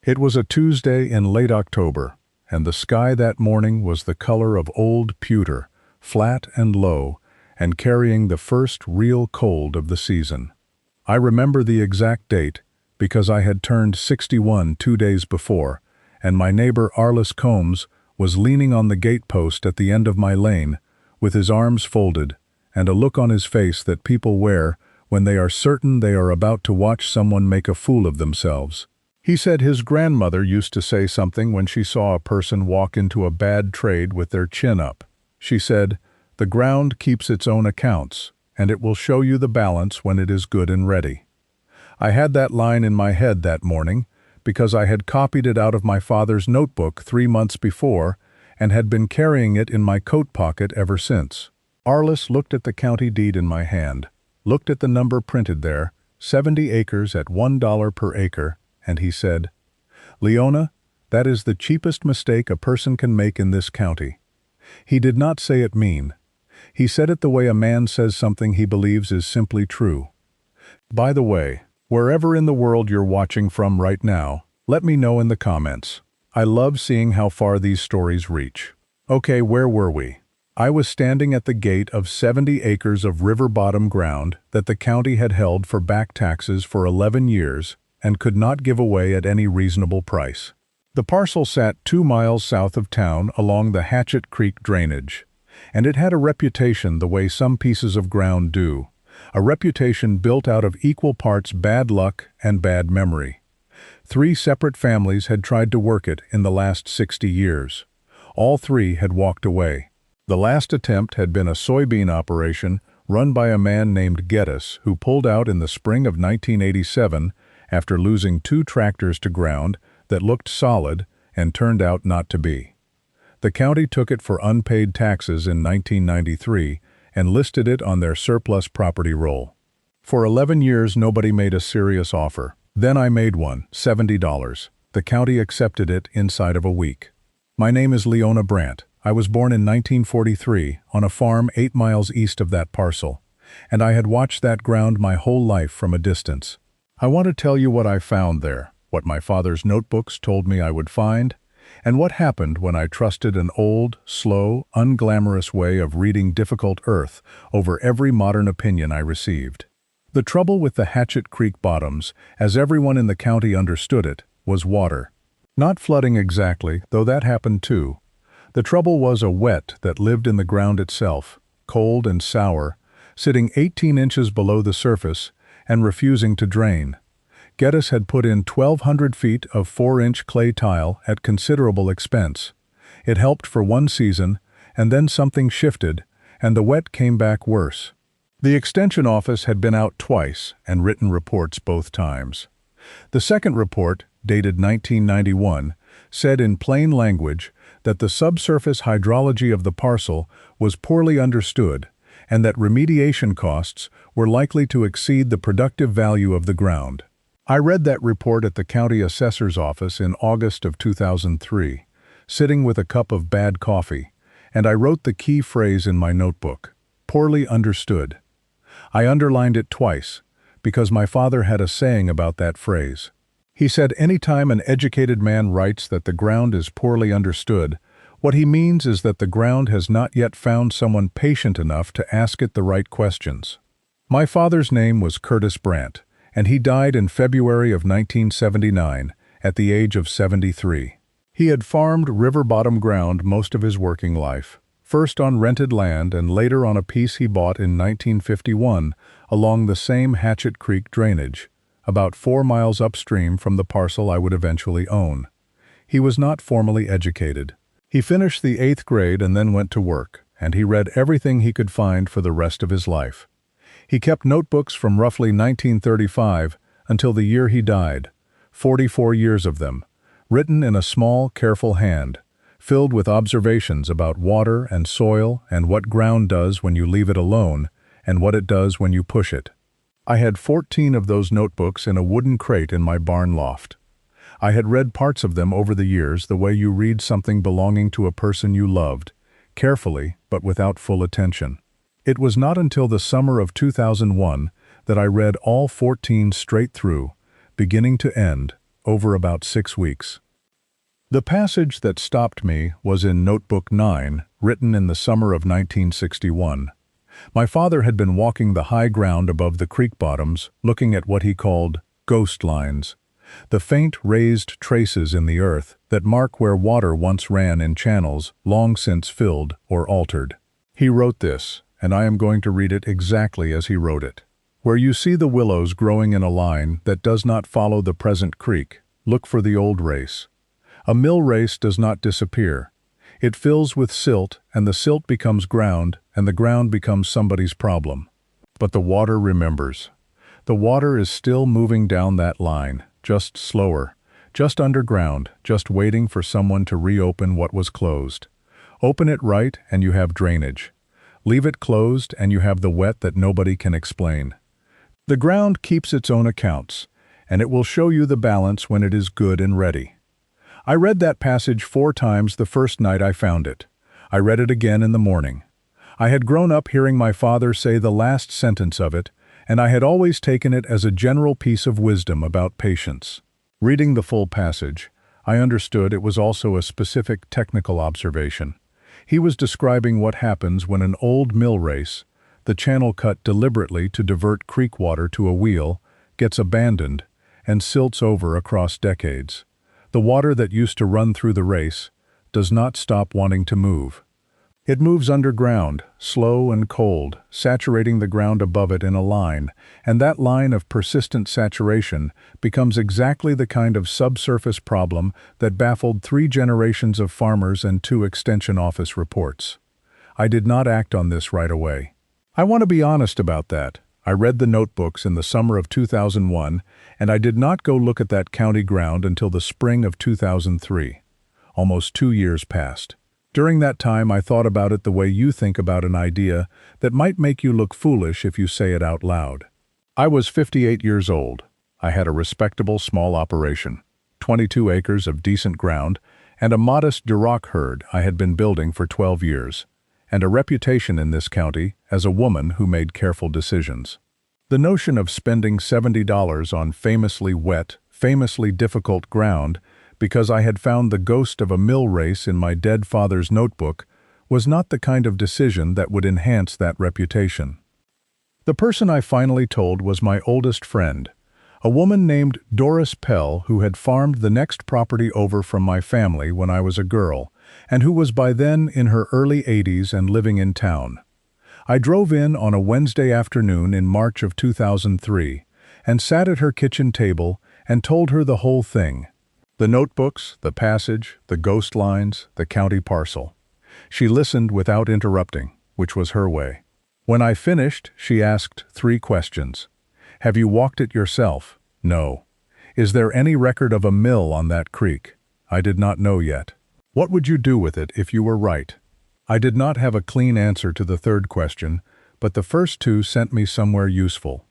It was a Tuesday in late October, and the sky that morning was the color of old pewter, flat and low, and carrying the first real cold of the season. I remember the exact date because I had turned 61 2 days before, and my neighbor Arliss Combs was leaning on the gatepost at the end of my lane, with his arms folded and a look on his face that people wear when they are certain they are about to watch someone make a fool of themselves. He said his grandmother used to say something when she saw a person walk into a bad trade with their chin up. She said, "The ground keeps its own accounts, and it will show you the balance when it is good and ready." I had that line in my head that morning because I had copied it out of my father's notebook 3 months before and had been carrying it in my coat pocket ever since. Arliss looked at the county deed in my hand, looked at the number printed there, 70 acres at $1 per acre, and he said, "Leona, that is the cheapest mistake a person can make in this county." He did not say it mean. He said it the way a man says something he believes is simply true. By the way, wherever in the world you're watching from right now, let me know in the comments. I love seeing how far these stories reach. Okay, where were we? I was standing at the gate of 70 acres of river bottom ground that the county had held for back taxes for 11 years and could not give away at any reasonable price. The parcel sat 2 miles south of town along the Hatchet Creek drainage, and it had a reputation the way some pieces of ground do, a reputation built out of equal parts bad luck and bad memory. 3 separate families had tried to work it in the last 60 years. All 3 had walked away. The last attempt had been a soybean operation run by a man named Geddes, who pulled out in the spring of 1987 after losing 2 tractors to ground that looked solid and turned out not to be. The county took it for unpaid taxes in 1993 and listed it on their surplus property roll. For 11 years nobody made a serious offer. Then I made one, $70. The county accepted it inside of a week. My name is Leona Brandt. I was born in 1943 on a farm 8 miles east of that parcel, and I had watched that ground my whole life from a distance. I want to tell you what I found there, what my father's notebooks told me I would find, and what happened when I trusted an old, slow, unglamorous way of reading difficult earth over every modern opinion I received. The trouble with the Hatchet Creek bottoms, as everyone in the county understood it, was water. Not flooding exactly, though that happened too. The trouble was a wet that lived in the ground itself, cold and sour, sitting 18 inches below the surface and refusing to drain. Geddes had put in 1,200 feet of 4-inch clay tile at considerable expense. It helped for 1 season, and then something shifted, and the wet came back worse. The extension office had been out twice and written reports both times. The second report, dated 1991, said in plain language that the subsurface hydrology of the parcel was poorly understood and that remediation costs were likely to exceed the productive value of the ground. I read that report at the county assessor's office in August of 2003, sitting with a cup of bad coffee, and I wrote the key phrase in my notebook, "Poorly understood." I underlined it twice, because my father had a saying about that phrase. He said anytime an educated man writes that the ground is poorly understood, what he means is that the ground has not yet found someone patient enough to ask it the right questions. My father's name was Curtis Brandt, and he died in February of 1979 at the age of 73. He had farmed river bottom ground most of his working life, first on rented land and later on a piece he bought in 1951 along the same Hatchet Creek drainage, about 4 miles upstream from the parcel I would eventually own. He was not formally educated. He finished the 8th grade and then went to work, and he read everything he could find for the rest of his life. He kept notebooks from roughly 1935 until the year he died, 44 years of them, written in a small, careful hand, filled with observations about water and soil and what ground does when you leave it alone and what it does when you push it. I had 14 of those notebooks in a wooden crate in my barn loft. I had read parts of them over the years the way you read something belonging to a person you loved, carefully but without full attention. It was not until the summer of 2001 that I read all 14 straight through, beginning to end, over about 6 weeks. The passage that stopped me was in Notebook 9, written in the summer of 1961. My father had been walking the high ground above the creek bottoms, looking at what he called ghost lines, the faint raised traces in the earth that mark where water once ran in channels long since filled or altered. He wrote this, and I am going to read it exactly as he wrote it. Where you see the willows growing in a line that does not follow the present creek, look for the old race. A mill race does not disappear. It fills with silt, and the silt becomes ground, and the ground becomes somebody's problem. But the water remembers. The water is still moving down that line, just slower, just underground, just waiting for someone to reopen what was closed. Open it right, and you have drainage. Leave it closed, and you have the wet that nobody can explain. The ground keeps its own accounts, and it will show you the balance when it is good and ready. I read that passage 4 times the first night I found it. I read it again in the morning. I had grown up hearing my father say the last sentence of it, and I had always taken it as a general piece of wisdom about patience. Reading the full passage, I understood it was also a specific technical observation. He was describing what happens when an old mill race, the channel cut deliberately to divert creek water to a wheel, gets abandoned and silts over across decades. The water that used to run through the race does not stop wanting to move. It moves underground, slow and cold, saturating the ground above it in a line, and that line of persistent saturation becomes exactly the kind of subsurface problem that baffled 3 generations of farmers and 2 extension office reports. I did not act on this right away. I want to be honest about that. I read the notebooks in the summer of 2001, and I did not go look at that county ground until the spring of 2003. Almost 2 years passed. During that time, I thought about it the way you think about an idea that might make you look foolish if you say it out loud. I was 58 years old. I had a respectable small operation, 22 acres of decent ground, and a modest Duroc herd I had been building for 12 years, and a reputation in this county as a woman who made careful decisions. The notion of spending $70 on famously wet, famously difficult ground because I had found the ghost of a mill race in my dead father's notebook was not the kind of decision that would enhance that reputation. The person I finally told was my oldest friend, a woman named Doris Pell who had farmed the next property over from my family when I was a girl, and who was by then in her early 80s and living in town. I drove in on a Wednesday afternoon in March of 2003 and sat at her kitchen table and told her the whole thing. The notebooks, the passage, the ghost lines, the county parcel. She listened without interrupting, which was her way. When I finished, she asked 3 questions. Have you walked it yourself? No. Is there any record of a mill on that creek? I did not know yet. What would you do with it if you were right? I did not have a clean answer to the 3rd question, but the first 2 sent me somewhere useful.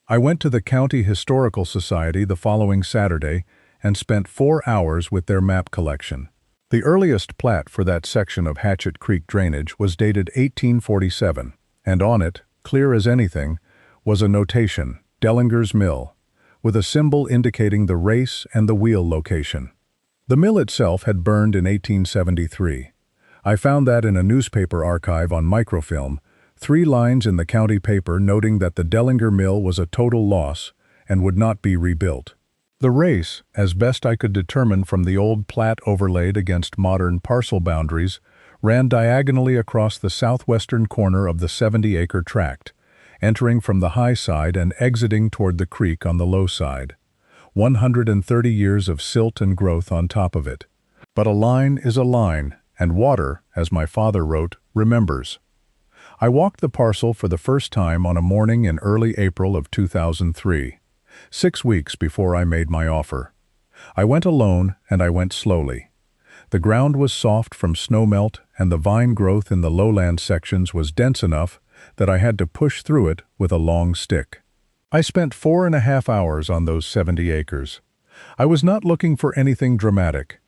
I went to the County Historical Society the following Saturday and spent 4 hours with their map collection. The earliest plat for that section of Hatchet Creek drainage was dated 1847, and on it, clear as anything, was a notation, Dellinger's Mill, with a symbol indicating the race and the wheel location. The mill itself had burned in 1873. I found that in a newspaper archive on microfilm, 3 lines in the county paper noting that the Dellinger Mill was a total loss and would not be rebuilt. The race, as best I could determine from the old plat overlaid against modern parcel boundaries, ran diagonally across the southwestern corner of the 70-acre tract, entering from the high side and exiting toward the creek on the low side. 130 years of silt and growth on top of it. But a line is a line, and water, as my father wrote, remembers. I walked the parcel for the first time on a morning in early April of 2003. 6 weeks before I made my offer. I went alone and I went slowly. The ground was soft from snowmelt and the vine growth in the lowland sections was dense enough that I had to push through it with a long stick. I spent 4.5 hours on those 70 acres. I was not looking for anything dramatic.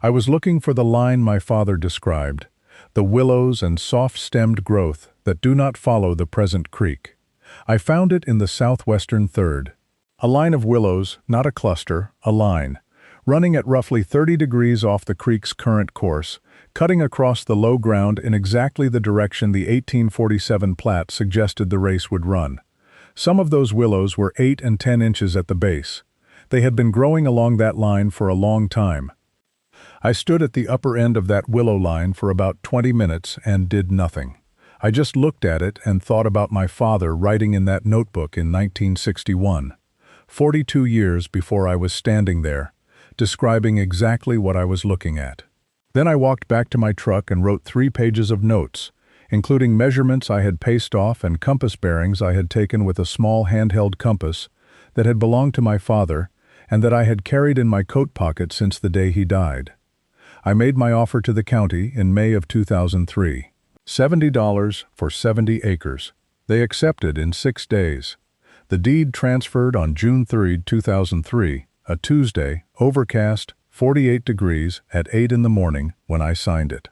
I was looking for the line my father described, the willows and soft-stemmed growth that do not follow the present creek. I found it in the southwestern third. A line of willows, not a cluster, a line, running at roughly 30 degrees off the creek's current course, cutting across the low ground in exactly the direction the 1847 plat suggested the race would run. Some of those willows were 8 and 10 inches at the base. They had been growing along that line for a long time. I stood at the upper end of that willow line for about 20 minutes and did nothing. I just looked at it and thought about my father writing in that notebook in 1961, 42 years before I was standing there, describing exactly what I was looking at. Then I walked back to my truck and wrote 3 pages of notes, including measurements I had paced off and compass bearings I had taken with a small handheld compass that had belonged to my father and that I had carried in my coat pocket since the day he died. I made my offer to the county in May of 2003. $70 for 70 acres. They accepted in 6 days. The deed transferred on June 3, 2003, a Tuesday, overcast, 48 degrees at 8 in the morning when I signed it.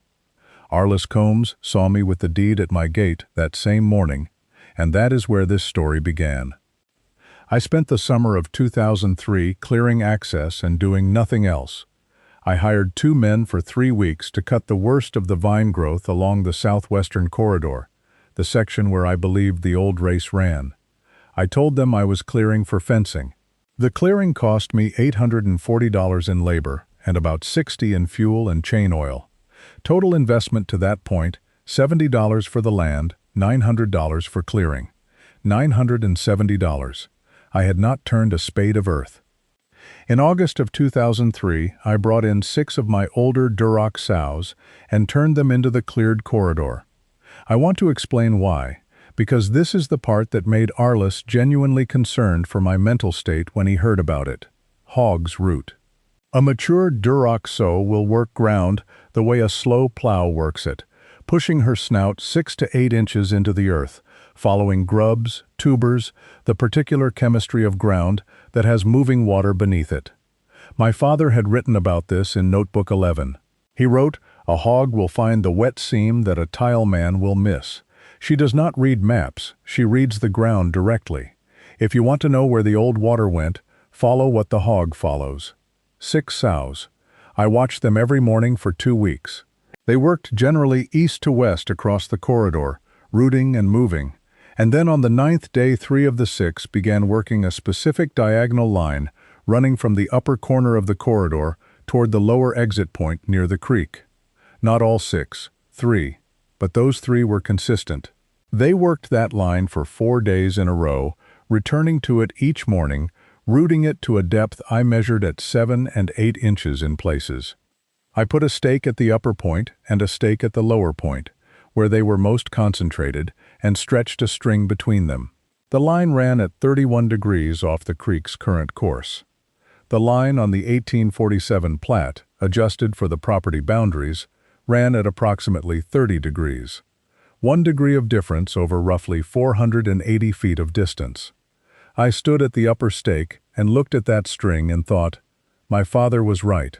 Arliss Combs saw me with the deed at my gate that same morning, and that is where this story began. I spent the summer of 2003 clearing access and doing nothing else. I hired 2 men for 3 weeks to cut the worst of the vine growth along the southwestern corridor, the section where I believed the old race ran. I told them I was clearing for fencing. The clearing cost me $840 in labor and about $60 in fuel and chain oil. Total investment to that point, $70 for the land, $900 for clearing. $970. I had not turned a spade of earth. In August of 2003, I brought in 6 of my older Duroc sows and turned them into the cleared corridor. I want to explain why, because this is the part that made Arliss genuinely concerned for my mental state when he heard about it. Hogs root. A mature Duroc sow will work ground the way a slow plow works it, pushing her snout 6 to 8 inches into the earth, following grubs, tubers, the particular chemistry of ground that has moving water beneath it. My father had written about this in Notebook 11. He wrote, "A hog will find the wet seam that a tile man will miss. She does not read maps, she reads the ground directly. If you want to know where the old water went, follow what the hog follows." 6 sows. I watched them every morning for 2 weeks. They worked generally east to west across the corridor, rooting and moving. And then on the 9th day 3 of the 6 began working a specific diagonal line running from the upper corner of the corridor toward the lower exit point near the creek. Not all 6, 3, but those 3 were consistent. They worked that line for 4 days in a row, returning to it each morning, rooting it to a depth I measured at 7 and 8 inches in places. I put a stake at the upper point and a stake at the lower point, where they were most concentrated, and stretched a string between them. The line ran at 31 degrees off the creek's current course. The line on the 1847 plat, adjusted for the property boundaries, ran at approximately 30 degrees. 1 degree of difference over roughly 480 feet of distance. I stood at the upper stake and looked at that string and thought, my father was right.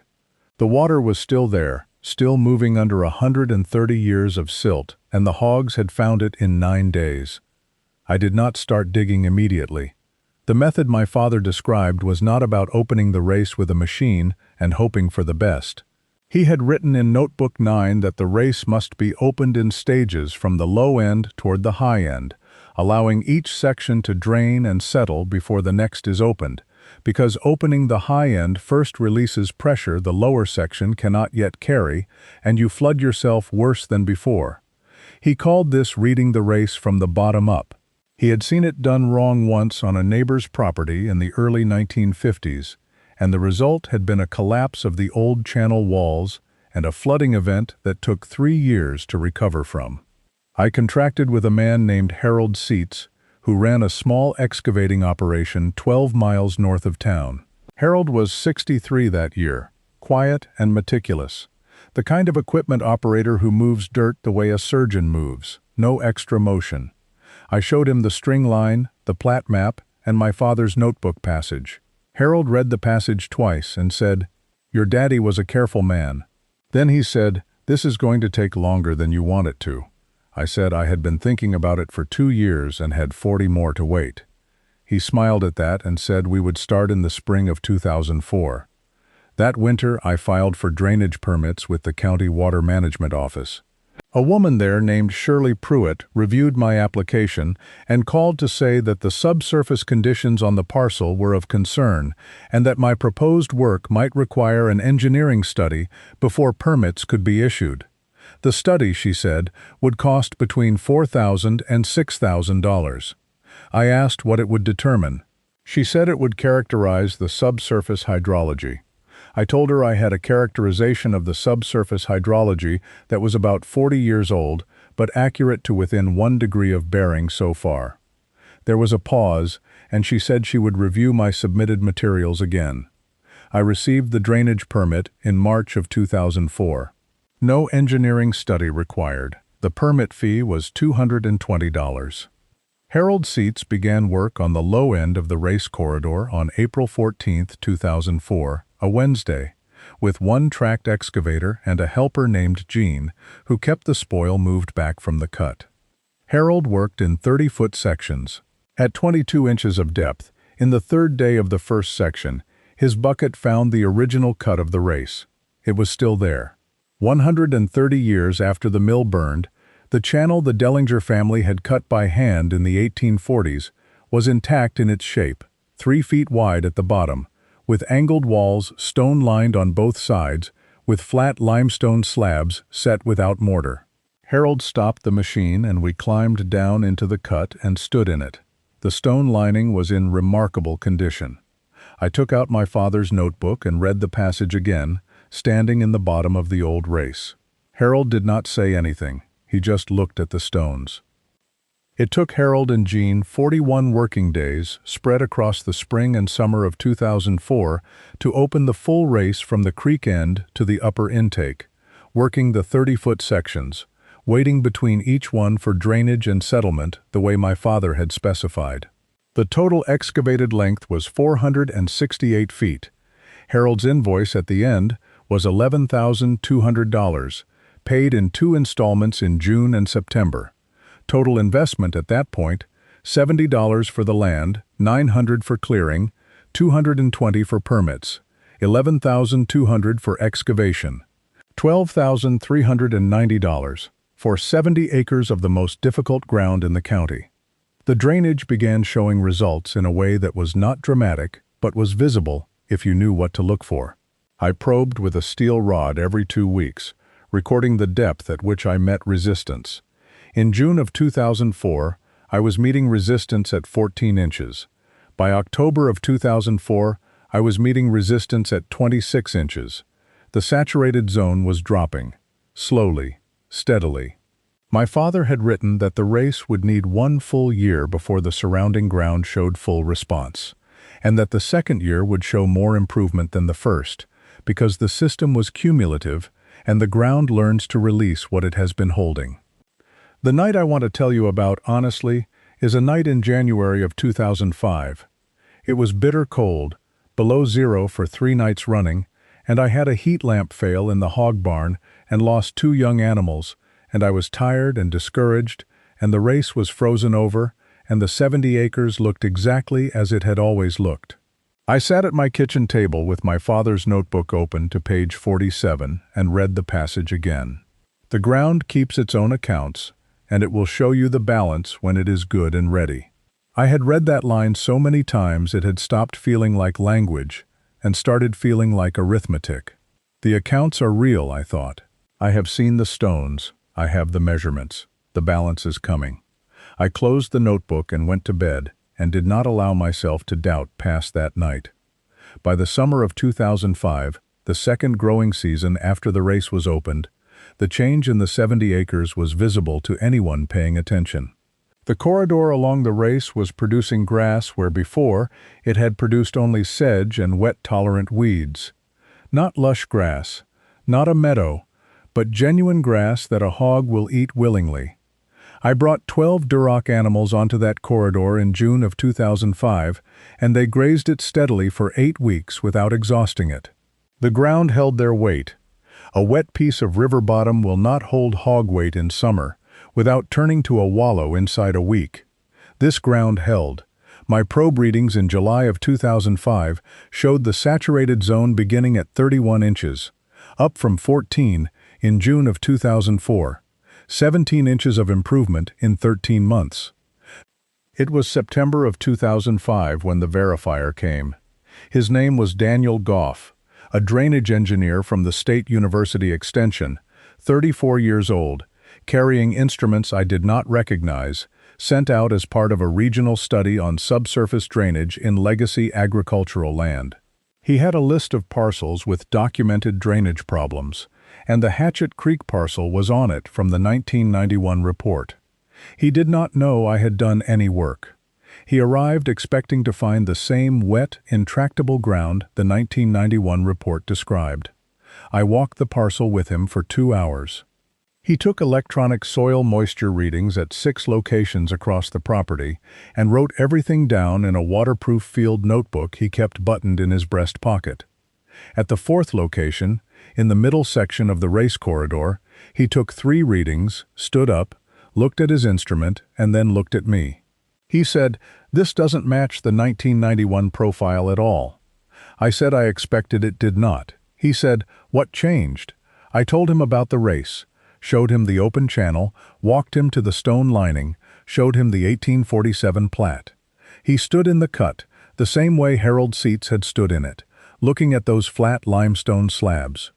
The water was still there, still moving under 130 years of silt, and the hogs had found it in 9 days. I did not start digging immediately. The method my father described was not about opening the race with a machine and hoping for the best. He had written in Notebook 9 that the race must be opened in stages from the low end toward the high end, allowing each section to drain and settle before the next is opened, because opening the high end first releases pressure the lower section cannot yet carry, and you flood yourself worse than before. He called this reading the race from the bottom up. He had seen it done wrong once on a neighbor's property in the early 1950s, and the result had been a collapse of the old channel walls and a flooding event that took 3 years to recover from. I contracted with a man named Harold Seitz, who ran a small excavating operation 12 miles north of town. Harold was 63 that year, quiet and meticulous, the kind of equipment operator who moves dirt the way a surgeon moves, no extra motion. I showed him the string line, the plat map, and my father's notebook passage. Harold read the passage twice and said, "Your daddy was a careful man." Then he said, "This is going to take longer than you want it to." I said I had been thinking about it for 2 years and had 40 more to wait. He smiled at that and said we would start in the spring of 2004. That winter, I filed for drainage permits with the County Water Management Office. A woman there named Shirley Pruitt reviewed my application and called to say that the subsurface conditions on the parcel were of concern and that my proposed work might require an engineering study before permits could be issued. The study, she said, would cost between $4,000 and $6,000. I asked what it would determine. She said it would characterize the subsurface hydrology. I told her I had a characterization of the subsurface hydrology that was about 40 years old, but accurate to within 1 degree of bearing so far. There was a pause, and she said she would review my submitted materials again. I received the drainage permit in March of 2004. No engineering study required. The permit fee was $220. Harold Seats began work on the low end of the race corridor on April 14, 2004, a Wednesday, with one tracked excavator and a helper named Jean, who kept the spoil moved back from the cut. Harold worked in 30-foot sections. At 22 inches of depth, in the third day of the first section, his bucket found the original cut of the race. It was still there. 130 years after the mill burned, the channel the Dellinger family had cut by hand in the 1840s was intact in its shape, 3 feet wide at the bottom, with angled walls stone-lined on both sides, with flat limestone slabs set without mortar. Harold stopped the machine and we climbed down into the cut and stood in it. The stone lining was in remarkable condition. I took out my father's notebook and read the passage again, standing in the bottom of the old race. Harold did not say anything. He just looked at the stones. It took Harold and Jean 41 working days, spread across the spring and summer of 2004, to open the full race from the creek end to the upper intake, working the 30-foot sections, waiting between each one for drainage and settlement the way my father had specified. The total excavated length was 468 feet. Harold's invoice at the end was $11,200, paid in 2 installments in June and September. Total investment at that point, $70 for the land, $900 for clearing, $220 for permits, $11,200 for excavation, $12,390 for 70 acres of the most difficult ground in the county. The drainage began showing results in a way that was not dramatic, but was visible if you knew what to look for. I probed with a steel rod every 2 weeks, recording the depth at which I met resistance. In June of 2004, I was meeting resistance at 14 inches. By October of 2004, I was meeting resistance at 26 inches. The saturated zone was dropping, slowly, steadily. My father had written that the race would need 1 full year before the surrounding ground showed full response, and that the second year would show more improvement than the first, because the system was cumulative and the ground learns to release what it has been holding. The night I want to tell you about, honestly, is a night in January of 2005. It was bitter cold, below zero for 3 nights running, and I had a heat lamp fail in the hog barn and lost 2 young animals, and I was tired and discouraged, and the race was frozen over, and the 70 acres looked exactly as it had always looked. I sat at my kitchen table with my father's notebook open to page 47 and read the passage again. The ground keeps its own accounts, and it will show you the balance when it is good and ready. I had read that line so many times it had stopped feeling like language and started feeling like arithmetic. The accounts are real, I thought. I have seen the stones. I have the measurements. The balance is coming. I closed the notebook and went to bed and did not allow myself to doubt past that night. By the summer of 2005, the second growing season after the race was opened, the change in the 70 acres was visible to anyone paying attention. The corridor along the race was producing grass where before it had produced only sedge and wet-tolerant weeds. Not lush grass, not a meadow, but genuine grass that a hog will eat willingly. I brought 12 Duroc animals onto that corridor in June of 2005, and they grazed it steadily for 8 weeks without exhausting it. The ground held their weight. A wet piece of river bottom will not hold hog weight in summer, without turning to a wallow inside a week. This ground held. My probe readings in July of 2005 showed the saturated zone beginning at 31 inches, up from 14 in June of 2004, 17 inches of improvement in 13 months. It was September of 2005 when the verifier came. His name was Daniel Goff, a drainage engineer from the State University Extension, 34 years old, carrying instruments I did not recognize, sent out as part of a regional study on subsurface drainage in legacy agricultural land. He had a list of parcels with documented drainage problems, and the Hatchet Creek parcel was on it from the 1991 report. He did not know I had done any work. He arrived expecting to find the same wet, intractable ground the 1991 report described. I walked the parcel with him for 2 hours. He took electronic soil moisture readings at 6 locations across the property and wrote everything down in a waterproof field notebook he kept buttoned in his breast pocket. At the 4th location, in the middle section of the race corridor, he took 3 readings, stood up, looked at his instrument, and then looked at me. He said, "This doesn't match the 1991 profile at all." I said I expected it did not. He said, "What changed?" I told him about the race, showed him the open channel, walked him to the stone lining, showed him the 1847 plat. He stood in the cut, the same way Harold Seitz had stood in it, looking at those flat limestone slabs.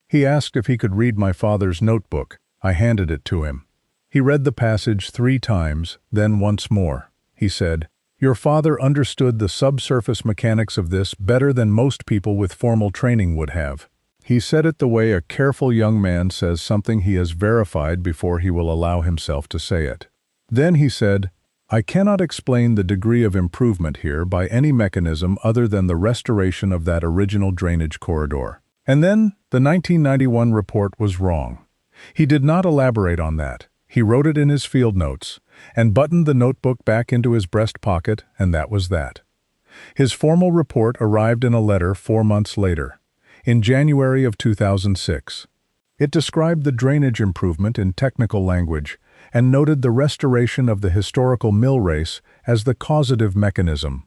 He asked if he could read my father's notebook. I handed it to him. He read the passage 3 times, then once more. He said, "Your father understood the subsurface mechanics of this better than most people with formal training would have." He said it the way a careful young man says something he has verified before he will allow himself to say it. Then he said, "I cannot explain the degree of improvement here by any mechanism other than the restoration of that original drainage corridor." And then the 1991 report was wrong. He did not elaborate on that. He wrote it in his field notes and buttoned the notebook back into his breast pocket, and that was that. His formal report arrived in a letter 4 months later, in January of 2006. It described the drainage improvement in technical language and noted the restoration of the historical mill race as the causative mechanism.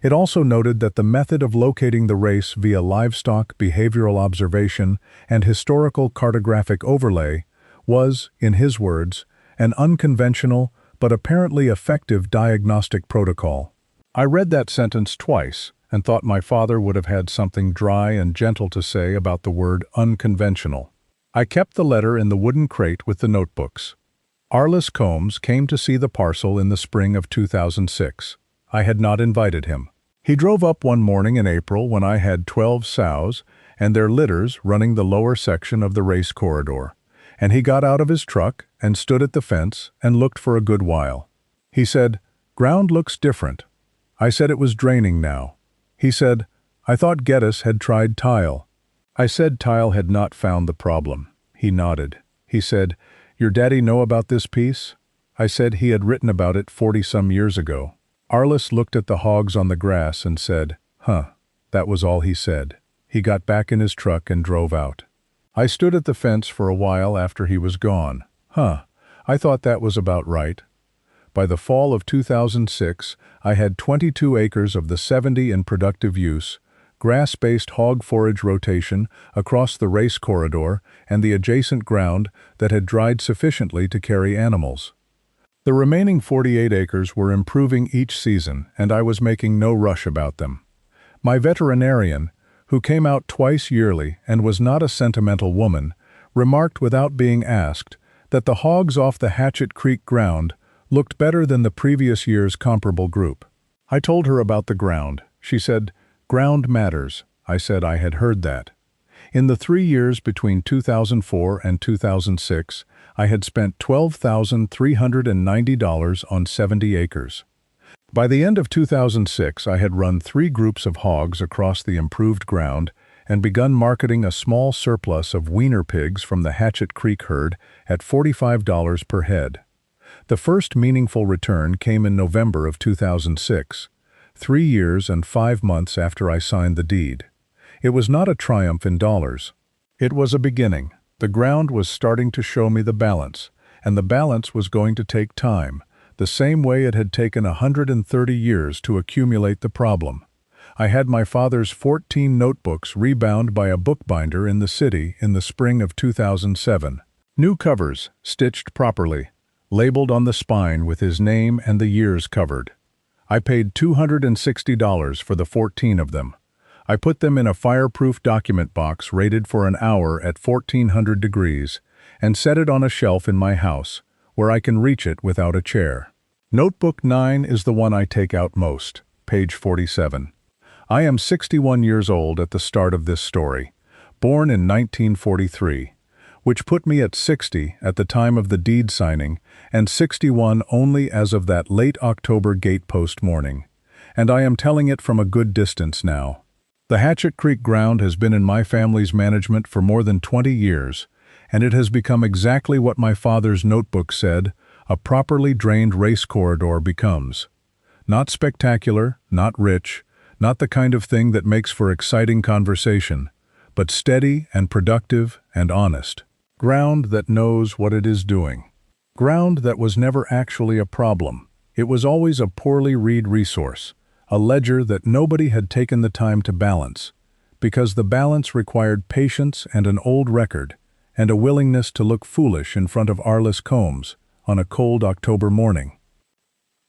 It also noted that the method of locating the race via livestock behavioral observation and historical cartographic overlay was, in his words, an unconventional but apparently effective diagnostic protocol. I read that sentence twice and thought my father would have had something dry and gentle to say about the word unconventional. I kept the letter in the wooden crate with the notebooks. Arliss Combs came to see the parcel in the spring of 2006. I had not invited him. He drove up one morning in April when I had 12 sows and their litters running the lower section of the race corridor, and he got out of his truck and stood at the fence and looked for a good while. He said, "Ground looks different." I said it was draining now. He said, "I thought Geddes had tried tile." I said tile had not found the problem. He nodded. He said, "Your daddy know about this piece?" I said he had written about it 40-some years ago. Arliss looked at the hogs on the grass and said, "Huh." That was all he said. He got back in his truck and drove out. I stood at the fence for a while after he was gone. I thought that was about right. By the fall of 2006, I had 22 acres of the 70 in productive use, grass-based hog forage rotation across the race corridor and the adjacent ground that had dried sufficiently to carry animals. The remaining 48 acres were improving each season, and I was making no rush about them. My veterinarian, who came out twice yearly and was not a sentimental woman, remarked without being asked that the hogs off the Hatchet Creek ground looked better than the previous year's comparable group. I told her about the ground. She said, "Ground matters." I said I had heard that. In the 3 years between 2004 and 2006, I had spent $12,390 on 70 acres. By the end of 2006, I had run 3 groups of hogs across the improved ground and begun marketing a small surplus of weaner pigs from the Hatchet Creek herd at $45 per head. The first meaningful return came in November of 2006, 3 years and 5 months after I signed the deed. It was not a triumph in dollars. It was a beginning. The ground was starting to show me the balance, and the balance was going to take time. the same way it had taken 130 years to accumulate the problem. I had my father's 14 notebooks rebound by a bookbinder in the city in the spring of 2007. New covers, stitched properly, labeled on the spine with his name and the years covered. I paid $260 for the 14 of them. I put them in a fireproof document box rated for an hour at 1400 degrees and set it on a shelf in my house, where I can reach it without a chair. Notebook 9 is the one I take out most, page 47. I am 61 years old at the start of this story, born in 1943, which put me at 60 at the time of the deed signing and 61 only as of that late October gatepost morning. And I am telling it from a good distance now. The Hatchet Creek ground has been in my family's management for more than 20 years, and it has become exactly what my father's notebook said a properly drained race corridor becomes. Not spectacular, not rich, not the kind of thing that makes for exciting conversation, but steady and productive and honest. Ground that knows what it is doing. Ground that was never actually a problem. It was always a poorly read resource, a ledger that nobody had taken the time to balance, because the balance required patience and an old record, and a willingness to look foolish in front of Arliss combs on a cold October morning.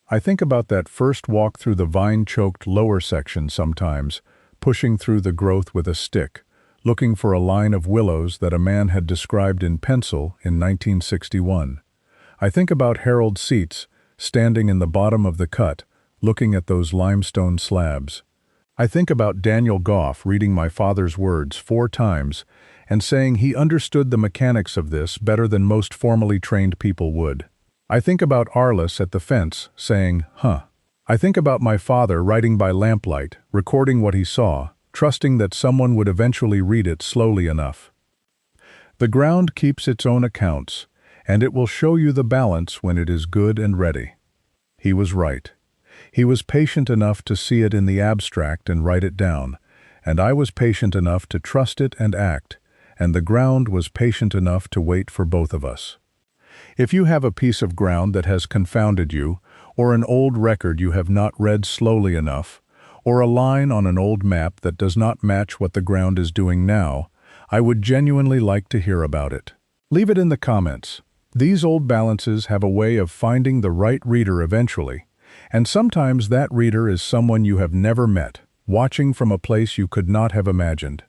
I think about that first walk through the vine-choked lower section sometimes, pushing through the growth with a stick, looking for a line of willows that a man had described in pencil in 1961. I think about Harold Seitz, standing in the bottom of the cut, looking at those limestone slabs. I think about Daniel Goff reading my father's words 4 times and saying he understood the mechanics of this better than most formally trained people would. I think about Arliss at the fence saying, huh. I think about my father writing by lamplight, recording what he saw, trusting that someone would eventually read it slowly enough. The ground keeps its own accounts, and it will show you the balance when it is good and ready. He was right. He was patient enough to see it in the abstract and write it down, and I was patient enough to trust it and act, and the ground was patient enough to wait for both of us. If you have a piece of ground that has confounded you, or an old record you have not read slowly enough, or a line on an old map that does not match what the ground is doing now, I would genuinely like to hear about it. Leave it in the comments. These old balances have a way of finding the right reader eventually, and sometimes that reader is someone you have never met, watching from a place you could not have imagined.